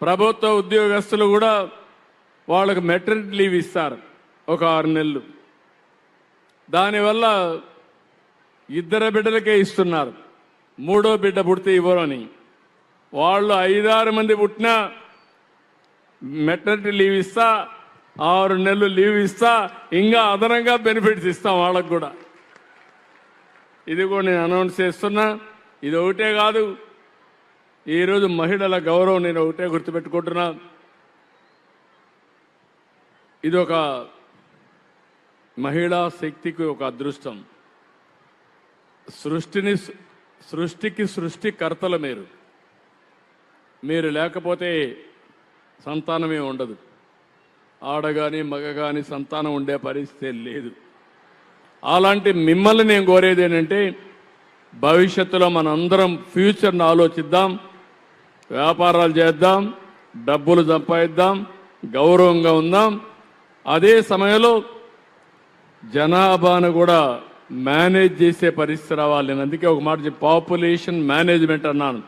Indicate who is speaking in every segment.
Speaker 1: ప్రభుత్వ ఉద్యోగస్తులు కూడా వాళ్ళకు మెటర్నిటీ లీవ్ ఇస్తారు ఒక 6 నెలలు. దానివల్ల 2 బిడ్డలకే ఇస్తున్నారు, 3వ బిడ్డ పుడితే ఇవ్వరు అని. వాళ్ళు 5-6 మంది పుట్టినా మెటర్నిటీ లీవ్ ఇస్తా, 6 నెలలు లీవ్ ఇస్తా, ఇంకా అదనంగా బెనిఫిట్స్ ఇస్తాం వాళ్ళకు కూడా. ఇది కూడా నేను అనౌన్స్ చేస్తున్నా. ఇది ఒకటే కాదు, ఈరోజు మహిళల గౌరవం నేను ఒకటే గుర్తుపెట్టుకుంటున్నా. ఇది ఒక మహిళా శక్తికి ఒక అదృష్టం. సృష్టికి సృష్టికర్తలు మీరు లేకపోతే సంతానమే ఉండదు. ఆడగాని మగగాని సంతానం ఉండే పరిస్థితి లేదు. అలాంటి మిమ్మల్ని నేను కోరేది ఏంటంటే, భవిష్యత్తులో మనందరం ఫ్యూచర్ని ఆలోచిద్దాం, వ్యాపారాలు చేద్దాం, డబ్బులు సంపాదిద్దాం, గౌరవంగా ఉందాం. అదే సమయంలో జనాభాను కూడా మేనేజ్ చేసే పరిస్థితి రావాలి. నేను అందుకే ఒక మాట పాపులేషన్ మేనేజ్మెంట్ అన్నాను.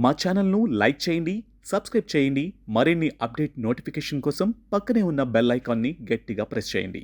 Speaker 2: మా ఛానల్ను లైక్ చేయండి, సబ్స్క్రైబ్ చేయండి. మరిన్ని అప్డేట్ నోటిఫికేషన్ కోసం పక్కనే ఉన్న బెల్ ఐకాన్ని గట్టిగా ప్రెస్ చేయండి.